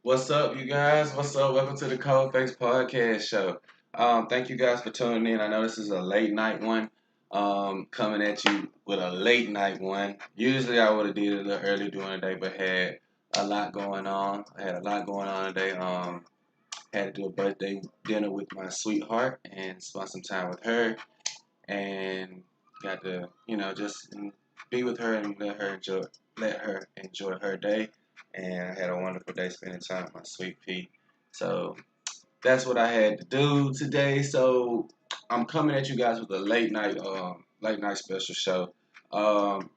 What's up, you guys? What's up? Welcome to the Factz podcast show. Thank you guys for tuning in. I know this is a late night one. Coming at you with a late night one. Usually I would have did it a little early during the day, but had a lot going on. I had a lot going on today. Had to do a birthday dinner with my sweetheart and spend some time with her, and got to just be with her and let her enjoy her day. And I had a wonderful day spending time with my sweet pea. So that's what I had to do today. So I'm coming at you guys with a late night special show.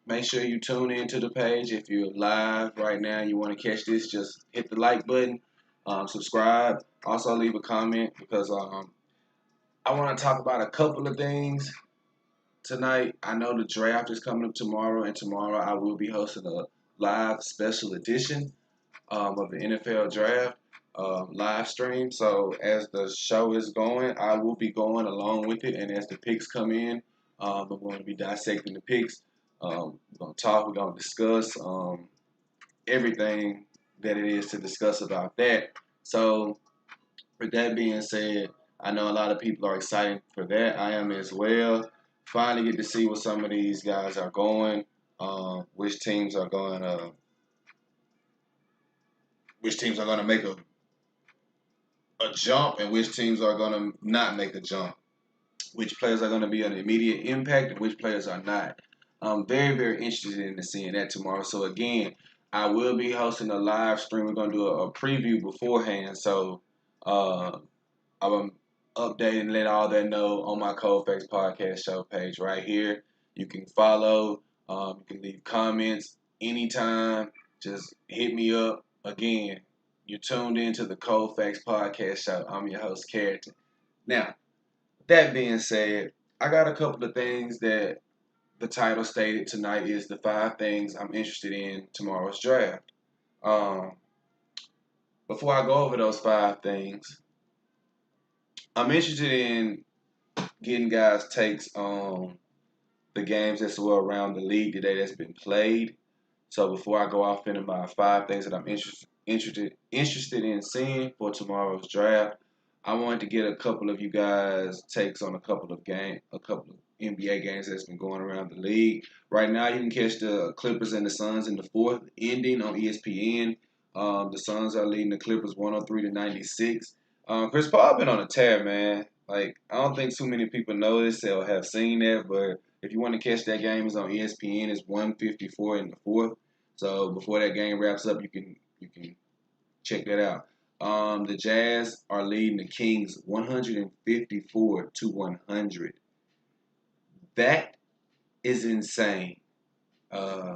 Make sure you tune in to the page. If you're live right now and you want to catch this, just hit the like button, subscribe. Also leave a comment because I want to talk about a couple of things tonight. I know the draft is coming up tomorrow, and tomorrow I will be hosting a live special edition of the NFL draft live stream. So as the show is going, I will be going along with it, and as the picks come in, I'm going to be dissecting the picks. We're going to talk. We're going to discuss everything that it is to discuss about that. So with that being said, I know a lot of people are excited for that. I am as well. Finally get to see what some of these guys are going, which teams are going which teams are going to make a jump and which teams are going to not make a jump, which players are going to be an immediate impact and which players are not. I'm very, very interested in seeing that tomorrow. So again, I will be hosting a live stream. We're going to do a preview beforehand. So uh, I'm update and let all that know on my Cold Facts podcast show page right here. You can follow. You can leave comments anytime. Just hit me up. Again, you're tuned into the Cold Facts podcast show. I'm your host, Carrington. Now, that being said, I got a couple of things that the title stated tonight is the 5 things I'm interested in tomorrow's draft. Um, Before I go over those 5 things, I'm interested in getting guys' takes on the games that's well around the league today that's been played. So before I go off into my 5 things that I'm interested in seeing for tomorrow's draft, I wanted to get a couple of you guys' takes on a couple of NBA games that's been going around the league. Right now, you can catch the Clippers and the Suns in the fourth ending on ESPN. The Suns are leading the Clippers 103-96. Chris Paul been on a tear, man. Like, I don't think too many people know this or have seen that, but if you want to catch that game, it's on ESPN. It's 154 in the fourth. So before that game wraps up, you can check that out. The Jazz are leading the Kings 154-100. That is insane. Uh,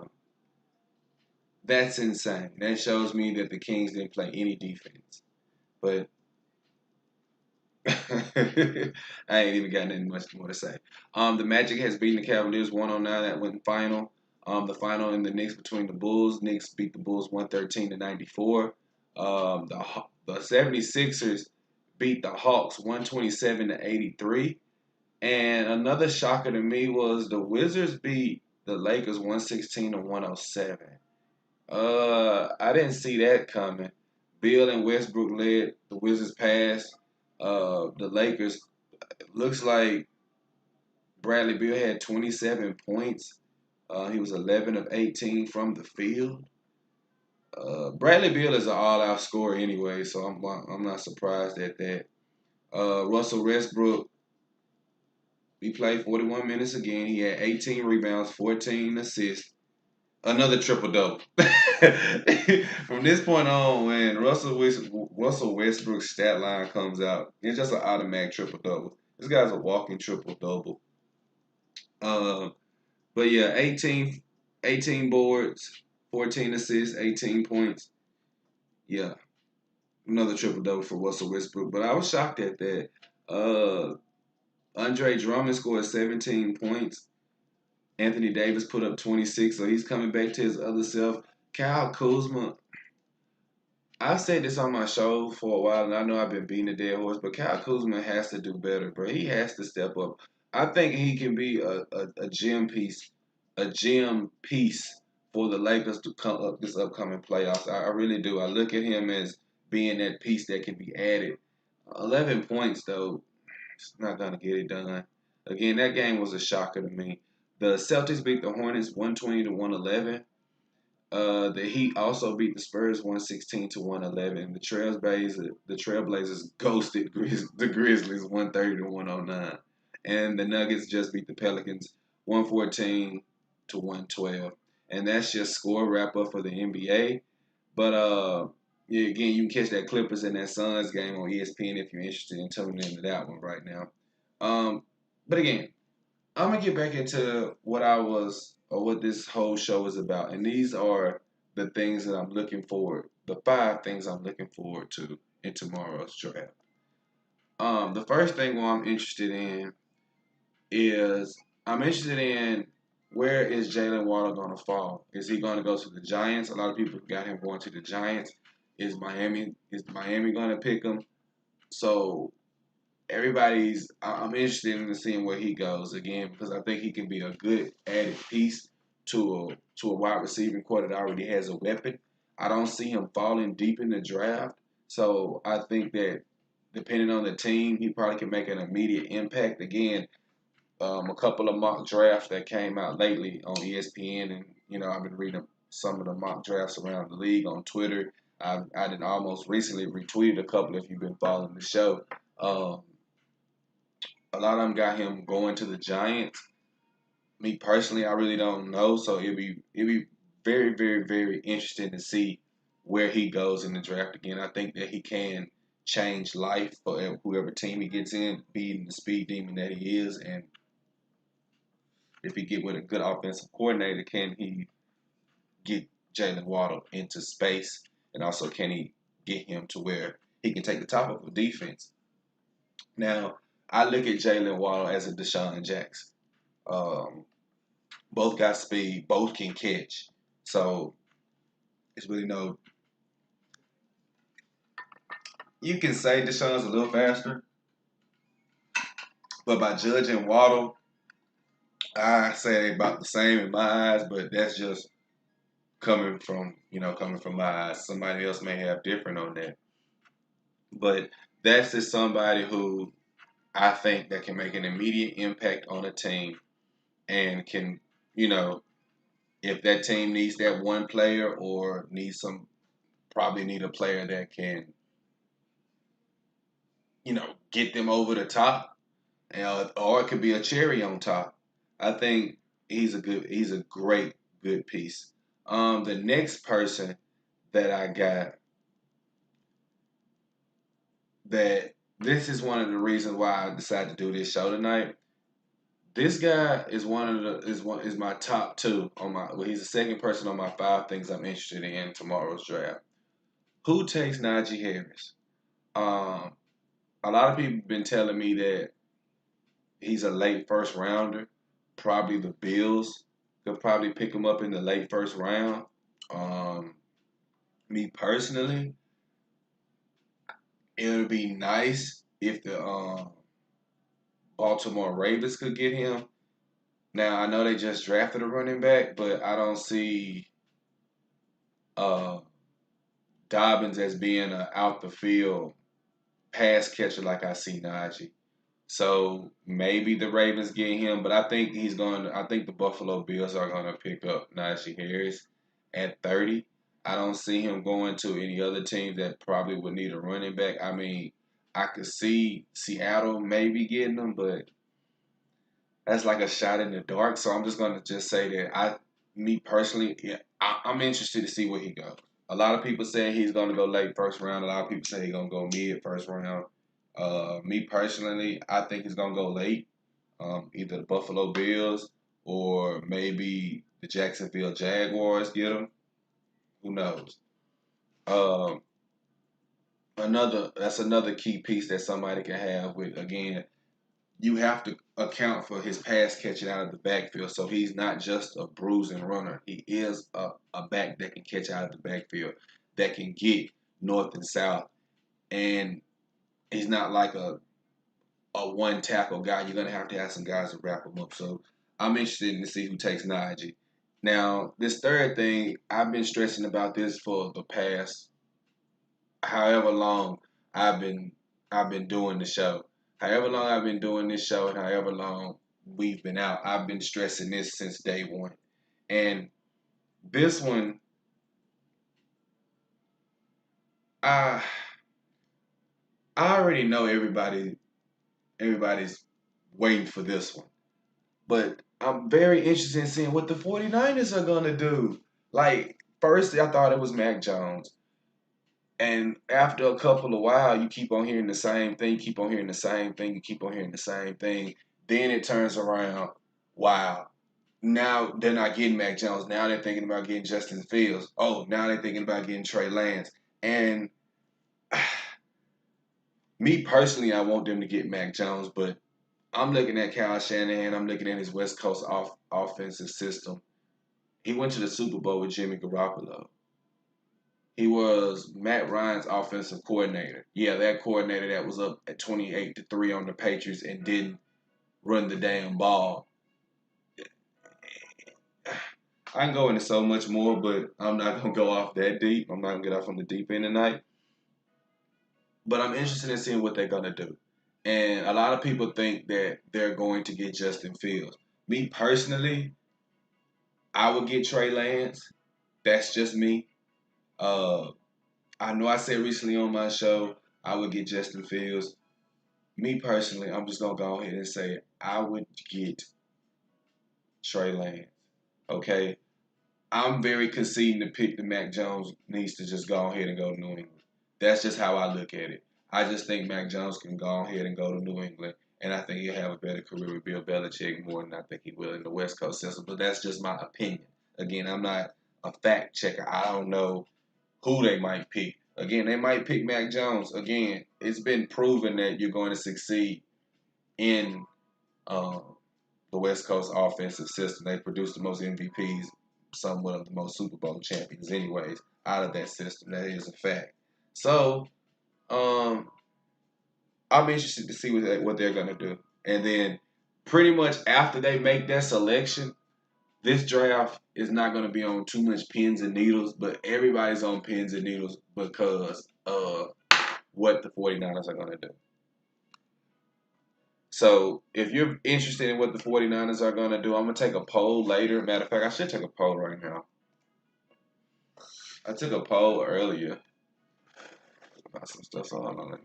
that's insane. That shows me that the Kings didn't play any defense. But I ain't even got nothing much more to say. The Magic has beaten the Cavaliers 109. That went final. The final in the Knicks between the Bulls. Knicks beat the Bulls 113-94. The 76ers beat the Hawks 127-83. And another shocker to me was the Wizards beat the Lakers 116-107. I didn't see that coming. Bill and Westbrook led the Wizards past the Lakers. It looks like Bradley Beal had 27 points. He was 11 of 18 from the field. Bradley Beal is an all-out scorer anyway, so I'm not surprised at that. Russell Westbrook, he played 41 minutes again. He had 18 rebounds, 14 assists, another triple double. From this point on, when Russell Westbrook's stat line comes out, it's just an automatic triple double. This guy's a walking triple double. Uh, but yeah, 18 boards, 14 assists, 18 points. Yeah, another triple double for Russell Westbrook. But I was shocked at that. Uh, Andre Drummond scored 17 points. Anthony Davis put up 26, so he's coming back to his other self. Kyle Kuzma, I've said this on my show for a while, and I know I've been beating a dead horse, but Kyle Kuzma has to do better, bro. He has to step up. I think he can be a gem piece for the Lakers to come up this upcoming playoffs. I really do. I look at him as being that piece that can be added. 11 points though, it's not gonna get it done. Again, that game was a shocker to me. The Celtics beat the Hornets 120 to 111. The Heat also beat the Spurs 116 to 111. The Trailblazers ghosted the Grizzlies 130 to 109. And the Nuggets just beat the Pelicans 114 to 112. And that's just score wrap up for the NBA. But yeah, again, you can catch that Clippers and that Suns game on ESPN if you're interested in tuning into that one right now. Um, but again, I'm gonna get back into what I was or what this whole show is about, and these are the things that I'm looking forward. The 5 things I'm looking forward to in tomorrow's draft. The first thing I'm interested in is I'm interested in where is Jalen Waddle going to fall? Is he going to go to the Giants? A lot of people got him going to the Giants. Is Miami going to pick him? So I'm interested in seeing where he goes again because I think he can be a good added piece to a wide receiving core that already has a weapon. I don't see him falling deep in the draft, so I think that depending on the team, he probably can make an immediate impact. Again, a couple of mock drafts that came out lately on ESPN, and I've been reading some of the mock drafts around the league on Twitter. I did almost recently retweeted a couple if you've been following the show. Um, a lot of them got him going to the Giants. Me personally, I really don't know, so it'd be very very very interesting to see where he goes in the draft again. I think that he can change life for whoever team he gets in, being the speed demon that he is, and if he get with a good offensive coordinator, can he get Jalen Waddle into space, and also can he get him to where he can take the top of a defense? Now, I look at Jalen Waddle as a Deshaun Jackson. Um, both got speed, both can catch. So it's really no. You can say Deshaun's a little faster, but by judging Waddle, I say they about the same in my eyes. But that's just coming from my eyes. Somebody else may have different on that. But that's just somebody who I think that can make an immediate impact on a team and can, you know, if that team needs that one player or probably need a player that can, get them over the top, or it could be a cherry on top. I think he's a great, good piece. The next person that I got that this is one of the reasons why I decided to do this show tonight. This guy is one of the is my top two on my. Well, he's the second person on my 5 things I'm interested in tomorrow's draft. Who takes Najee Harris? Um, a lot of people have been telling me that he's a late first rounder. Probably the Bills could probably pick him up in the late first round. Um, Me personally, it would be nice if the Baltimore Ravens could get him. Now I know they just drafted a running back, but I don't see uh, Dobbins as being an out the field pass catcher like I see Najee. So maybe the Ravens get him, but I think he's going. I think the Buffalo Bills are going to pick up Najee Harris at 30. I don't see him going to any other team that probably would need a running back. I mean, I could see Seattle maybe getting him, but that's like a shot in the dark. So I'm just going to just say that me personally, yeah, I'm interested to see where he goes. A lot of people say he's going to go late first round. A lot of people say he's going to go mid first round. Me personally, I think he's gonna go late. Either the Buffalo Bills or maybe the Jacksonville Jaguars get him. Who knows? Um, That's another key piece that somebody can have. With again, you have to account for his pass catching out of the backfield. So he's not just a bruising runner. He is a back that can catch out of the backfield, that can get north and south, and he's not like a one tackle guy. You're gonna have to have some guys to wrap him up. So I'm interested to see who takes Najee. Now, this third thing, I've been stressing about this for the past. however long I've been I've been doing the show. However long I've been doing this show and however long we've been out, I've been stressing this since day one. And this one, I I already know everybody's waiting for this one. But I'm very interested in seeing what the 49ers are gonna do. Like, first I thought it was Mac Jones. And after a couple of while, you keep on hearing the same thing, keep on hearing the same thing, you keep on hearing the same thing. Then it turns around, wow. Now they're not getting Mac Jones. Now they're thinking about getting Justin Fields. Oh, now they're thinking about getting Trey Lance. And me personally, I want them to get Mac Jones, but I'm looking at Kyle Shanahan. I'm looking at his West Coast offensive system. He went to the Super Bowl with Jimmy Garoppolo. He was Matt Ryan's offensive coordinator. Yeah, that coordinator that was up at 28-3 on the Patriots and didn't run the damn ball. I can go into so much more, but I'm not gonna go off that deep. I'm not gonna get off on the deep end tonight. But I'm interested in seeing what they're gonna do. And a lot of people think that they're going to get Justin Fields. Me personally, I would get Trey Lance. That's just me. Uh, I know I said recently on my show I would get Justin Fields. Me personally, I'm just gonna go ahead and say I would get Trey Lance. Okay, I'm very conceding to pick the Mac Jones needs to just go ahead and go to New England. That's just how I look at it. I just think Mac Jones can go ahead and go to New England, and I think he'll have a better career with Bill Belichick more than I think he will in the West Coast system. But that's just my opinion. Again, I'm not a fact checker. I don't know who they might pick. Again, they might pick Mac Jones. Again, it's been proven that you're going to succeed in um, the West Coast offensive system. They produce the most MVPs, somewhat of the most Super Bowl champions, anyways, out of that system. That is a fact. So, um, I'm interested to see what they're going to do. And then, pretty much after they make that selection, this draft is not going to be on too much pins and needles, but everybody's on pins and needles because of what the 49ers are going to do. So if you're interested in what the 49ers are going to do, I'm going to take a poll later. Matter of fact, I should take a poll right now. I took a poll earlier about some stuff. So hold on,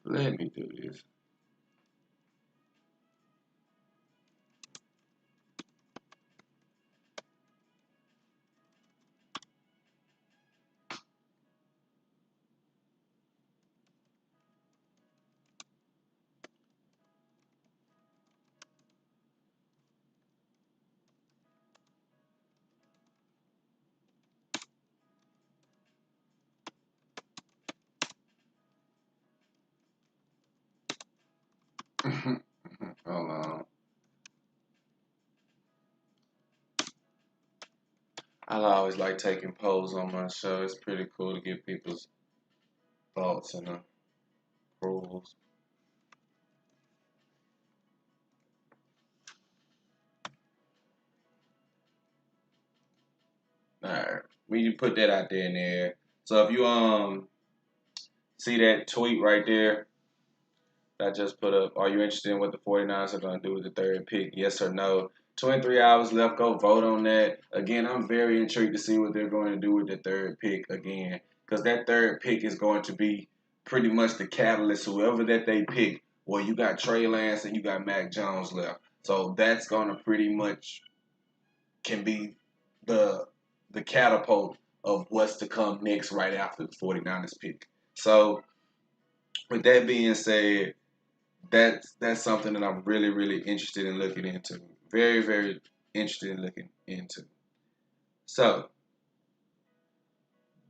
let me do this. Hold on. I always like taking polls on my show. It's pretty cool to get people's thoughts and approvals. All right, we can put that out there in the air. So if you see that tweet right there that I just put up, are you interested in what the 49ers are going to do with the third pick? Yes or no? 23 hours left. Go vote on that. Again, I'm very intrigued to see what they're going to do with the third pick again, because that third pick is going to be pretty much the catalyst. Whoever that they pick, well, you got Trey Lance and you got Mac Jones left. So that's going to pretty much can be the catapult of what's to come next right after the 49ers pick. So with that being said, that's something that I'm really, really interested in looking into. Very, very interested in looking into. So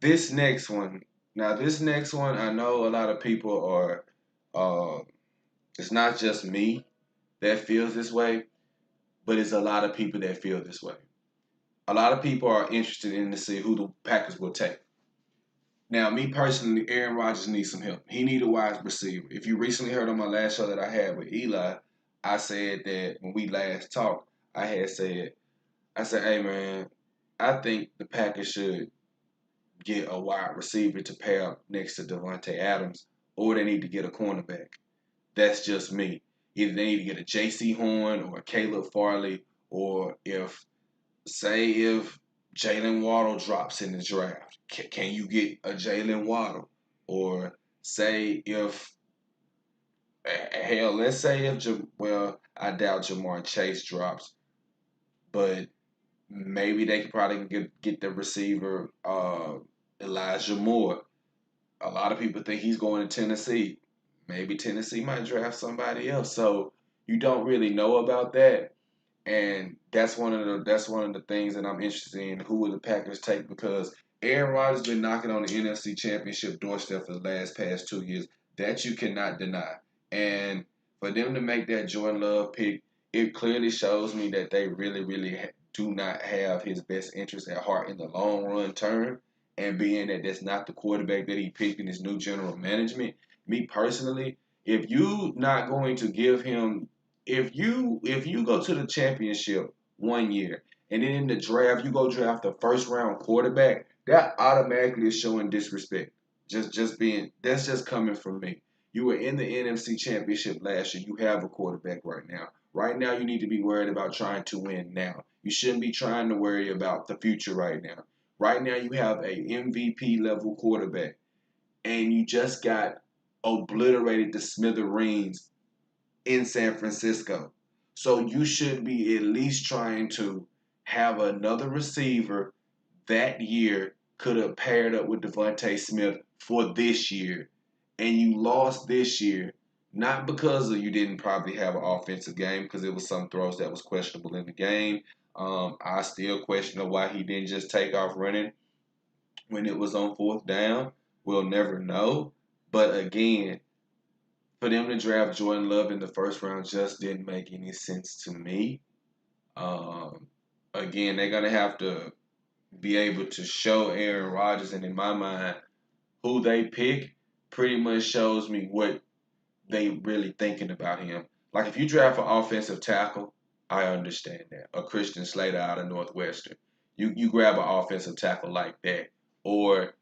this next one, I know a lot of people are. It's not just me that feels this way, but it's a lot of people that feel this way. A lot of people are interested in to see who the Packers will take. Now, me personally, Aaron Rodgers needs some help. He needs a wide receiver. If you recently heard on my last show that I had with Eli, I said that when we last talked, I said, hey man, I think the Packers should get a wide receiver to pair up next to Devontae Adams, or they need to get a cornerback. That's just me. Either they need to get a J.C. Horn or a Caleb Farley, or if Jalen Waddle drops in the draft, can you get a Jalen Waddle? Or say if hell, let's say if I doubt Jamar Chase drops, but maybe they could probably get the receiver Elijah Moore. A lot of people think he's going to Tennessee. Maybe Tennessee might draft somebody else. So you don't really know about that. And that's one of the things that I'm interested in. Who will the Packers take? Because Aaron Rodgers been knocking on the NFC Championship doorstep for the past 2 years. That you cannot deny. And for them to make that Jordan Love pick, it clearly shows me that they really, really do not have his best interest at heart in the long run term. And being that that's not the quarterback that he picked in his new general management, me personally, if you not going to give him if you go to the championship 1 year and then in the draft you go draft the first round quarterback, that automatically is showing disrespect. Just being that's just coming from me. You were in the NFC championship last year. You have a quarterback right now. Right now you need to be worried about trying to win now. You shouldn't be trying to worry about the future right now. Right now you have a MVP level quarterback and you just got obliterated to smithereens in San Francisco. So you should be at least trying to have another receiver that year could have paired up with Devontae Smith for this year. And you lost this year, not because of you didn't probably have an offensive game, because it was some throws that was questionable in the game. I still question why he didn't just take off running when it was on fourth down. We'll never know. But again, for them to draft Jordan Love in the first round just didn't make any sense to me. Um, Again, they're gonna have to be able to show Aaron Rodgers, and in my mind, who they pick pretty much shows me what they really thinking about him. Like if you draft an offensive tackle, I understand that. A Christian Slater out of Northwestern. You grab an offensive tackle like that. Or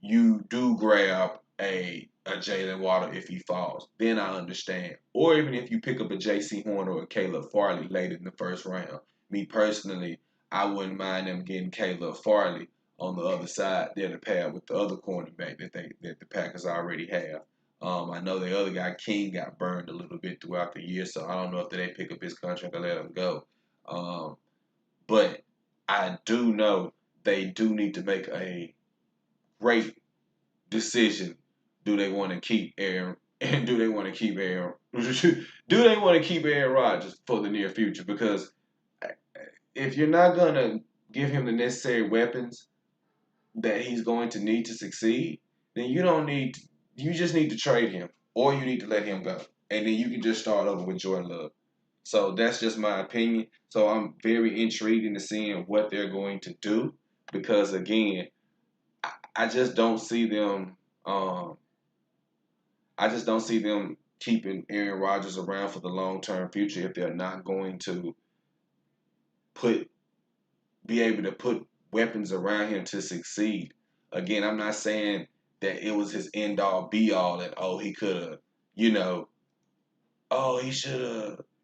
you do grab a Jalen Waddle if he falls, then I understand. Or even if you pick up a J.C. Horn or a Caleb Farley late in the first round. Me personally, I wouldn't mind them getting Caleb Farley on the other side there to pair with the other cornerback that the Packers already have. I know the other guy, King, got burned a little bit throughout the year, so I don't know if they pick up his contract or let him go. But I do know they do need to make a great decision. Do they want to keep Aaron? And do they want to keep Aaron? Do they want to keep Aaron Rodgers for the near future? Because if you're not gonna give him the necessary weapons that he's going to need to succeed, then you don't need. You just need to trade him, or you need to let him go, and then you can just start over with Jordan Love. So that's just my opinion. So I'm very intrigued into seeing what they're going to do because again, I just don't see them. I just don't see them keeping Aaron Rodgers around for the long term future if they're not going to put be able to put weapons around him to succeed. Again, I'm not saying that it was his end all be all and he could have, you know, he should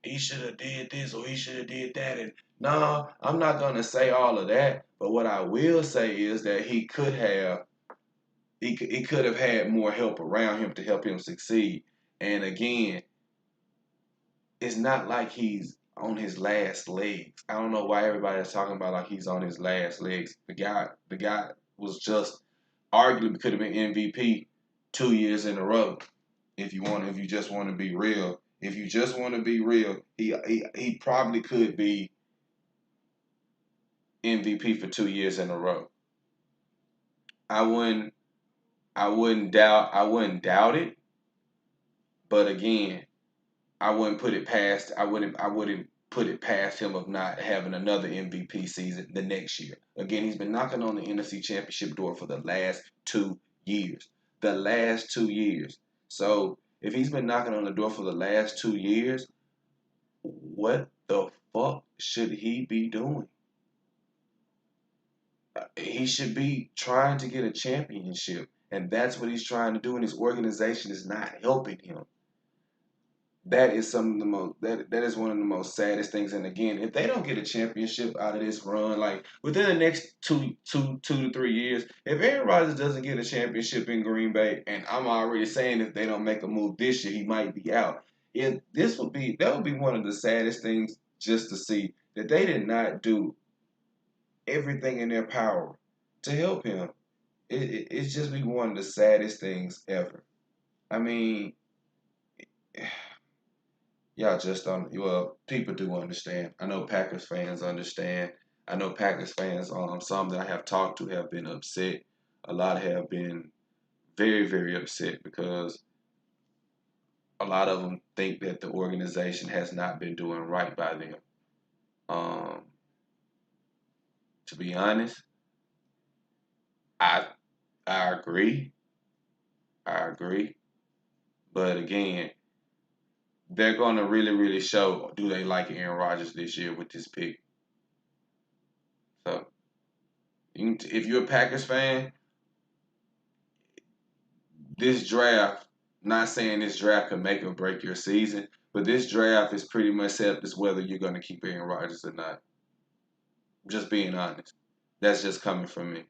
have did this or he should have did that and no, I'm not gonna say all of that. But what I will say is that he could have had more help around him to help him succeed. And again, it's not like he's on his last legs. I don't know why everybody's talking about like he's on his last legs. The guy was just arguably could have been MVP 2 years in a row. If you just want to be real, if you just want to be real, he probably could be MVP for 2 years in a row. I wouldn't I wouldn't doubt it, but again, I wouldn't put it past him of not having another MVP season the next year. Again, he's been knocking on the NFC Championship door for the last 2 years. The last 2 years. So if he's been knocking on the door for the last 2 years, what the fuck should he be doing? He should be trying to get a championship, and that's what he's trying to do, and his organization is not helping him. That is some of the most that is one of the most saddest things. And again, if they don't get a championship out of this run, like within the next two to 3 years, if Aaron Rodgers doesn't get a championship in Green Bay, and I'm already saying if they don't make a move this year, he might be out. If this would be that would be one of the saddest things just to see that they did not do everything in their power to help him. It's just be one of the saddest things ever. I mean, y'all just don't. Well, people do understand. I know Packers fans understand. I know Packers fans. Some that I have talked to have been upset. A lot have been very, very upset because a lot of them think that the organization has not been doing right by them. Um, to be honest, I I agree. I agree. But again, they're going to really, really show do they like Aaron Rodgers this year with this pick. So, if you're a Packers fan, this draft, not saying this draft could make or break your season, but this draft is pretty much set up as whether you're going to keep Aaron Rodgers or not. Just being honest. That's just coming from me.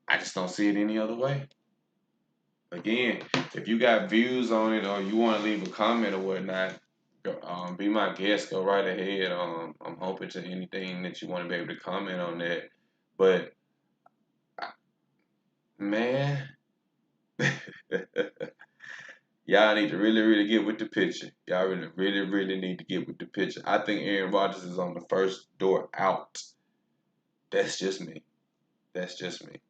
I just don't see it any other way. Again, if you got views on it or you want to leave a comment or whatnot, be my guest. Go right ahead. I'm open to anything that you want to be able to comment on that. But man, y'all need to really, really get with the picture. Y'all really, really, really need to get with the picture. I think Aaron Rodgers is on the first door out. That's just me. That's just me.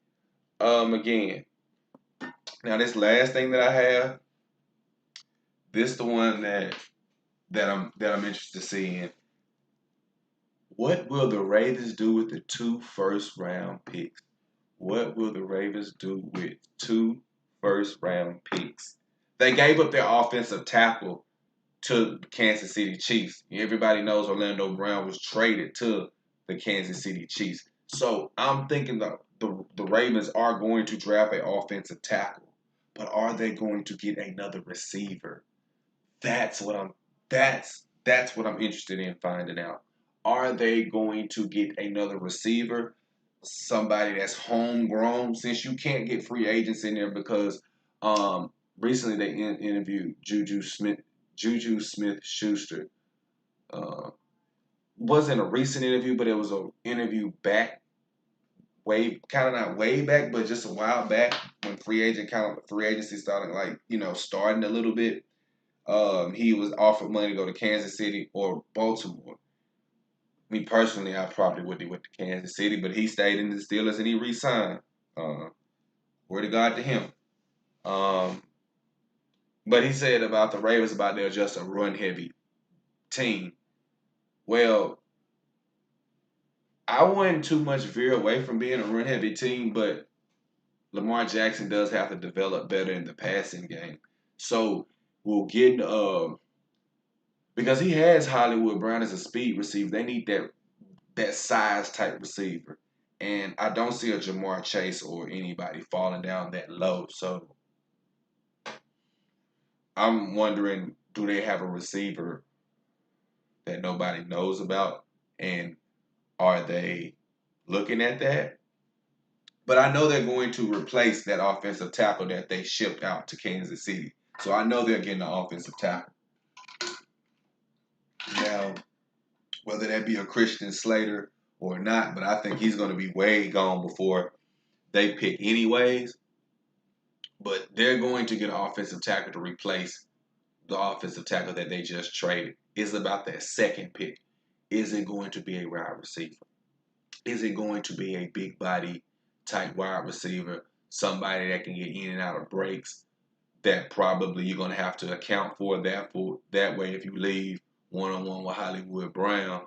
Again, now this last thing that I have, this the one that I'm interested to see in. What will the Ravens do with the 2 first-round picks? What will the Ravens do with 2 first-round picks? They gave up their offensive tackle to the Kansas City Chiefs. Everybody knows Orlando Brown was traded to the Kansas City Chiefs. So I'm thinking the Ravens are going to draft an offensive tackle, but are they going to get another receiver? That's what I'm that's what I'm interested in finding out. Are they going to get another receiver? Somebody that's homegrown, since you can't get free agents in there because recently they interviewed Juju Smith Schuster. Wasn't a recent interview, but it was an interview back way kind of not way back, but just a while back when free agency started starting a little bit. He was offered money to go to Kansas City or Baltimore. Me personally, I probably would have went to Kansas City, but he stayed in the Steelers and he re-signed. Uh, word of God to him. Um, but he said about the Ravens about they're just a run-heavy team. Well, I wouldn't too much veer away from being a run-heavy team, but Lamar Jackson does have to develop better in the passing game. So we'll get because he has Hollywood Brown as a speed receiver. They need that size type receiver. And I don't see a Jamar Chase or anybody falling down that low. So I'm wondering, do they have a receiver that nobody knows about? And are they looking at that? But I know they're going to replace that offensive tackle that they shipped out to Kansas City. So I know they're getting an offensive tackle. Now, whether that be a Christian Slater or not, but I think he's going to be way gone before they pick anyways. But they're going to get an offensive tackle to replace the offensive tackle that they just traded. It's about that second pick. Is it going to be a wide receiver? Is it going to be a big body type wide receiver? Somebody that can get in and out of breaks that probably you're going to have to account for that way if you leave one-on-one with Hollywood Brown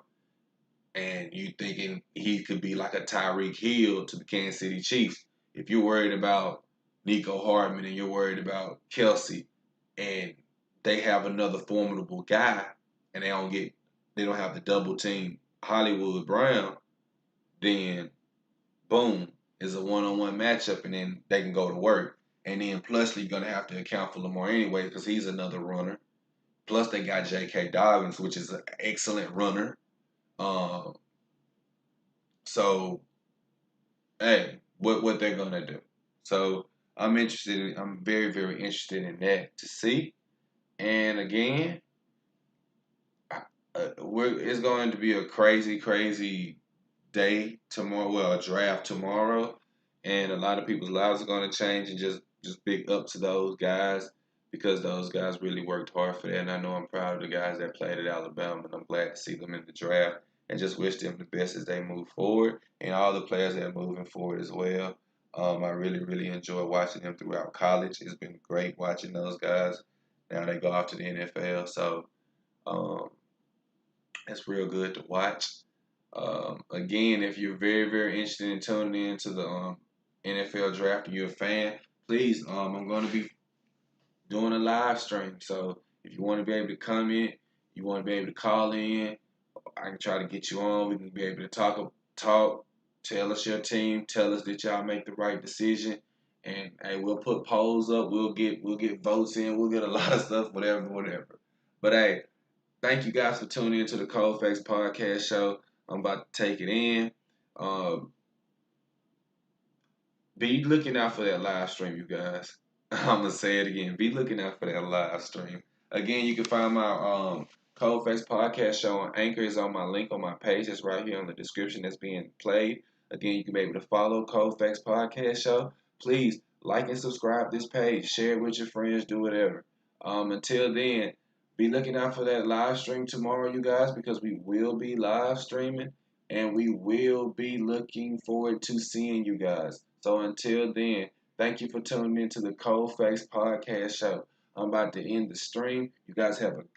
and you thinking he could be like a Tyreek Hill to the Kansas City Chiefs. If you're worried about Nico Hardman and you're worried about Kelsey and they have another formidable guy, and they don't have the double team Hollywood Brown, then boom, is a one-on-one matchup, and then they can go to work. And then plus you're gonna have to account for Lamar anyway because he's another runner. Plus they got J.K. Dobbins, which is an excellent runner. Um, so hey, what they're gonna do? So I'm interested. I'm very very interested in that to see. And again, it's going to be a crazy crazy day tomorrow. Well, a draft tomorrow, and a lot of people's lives are going to change. And just big up to those guys because those guys really worked hard for that. And I know I'm proud of the guys that played at Alabama, and I'm glad to see them in the draft. And just wish them the best as they move forward, and all the players that are moving forward as well. I really really enjoy watching them throughout college. It's been great watching those guys. Now they go off to the NFL, so um, it's real good to watch. Again, if you're very, very interested in tuning in to the NFL draft and you're a fan, please, I'm going to be doing a live stream. So if you want to be able to comment, you want to be able to call in, I can try to get you on. We can be able to talk, tell us your team, tell us that y'all make the right decision, and hey, we'll put polls up. We'll get votes in. We'll get a lot of stuff, whatever. But hey, thank you guys for tuning into the Cold Facts Podcast Show. I'm about to take it in. Um, be looking out for that live stream, you guys. I'm gonna say it again. Be looking out for that live stream. Again, you can find my Cold Facts Podcast Show on Anchor. Is on my link on my page. It's right here on the description that's being played. Again, you can be able to follow Cold Facts Podcast Show. Please like and subscribe this page. Share it with your friends. Do whatever. Until then, be looking out for that live stream tomorrow, you guys, because we will be live streaming and we will be looking forward to seeing you guys. So until then, thank you for tuning into the Cold Face Podcast Show. I'm about to end the stream. You guys have a good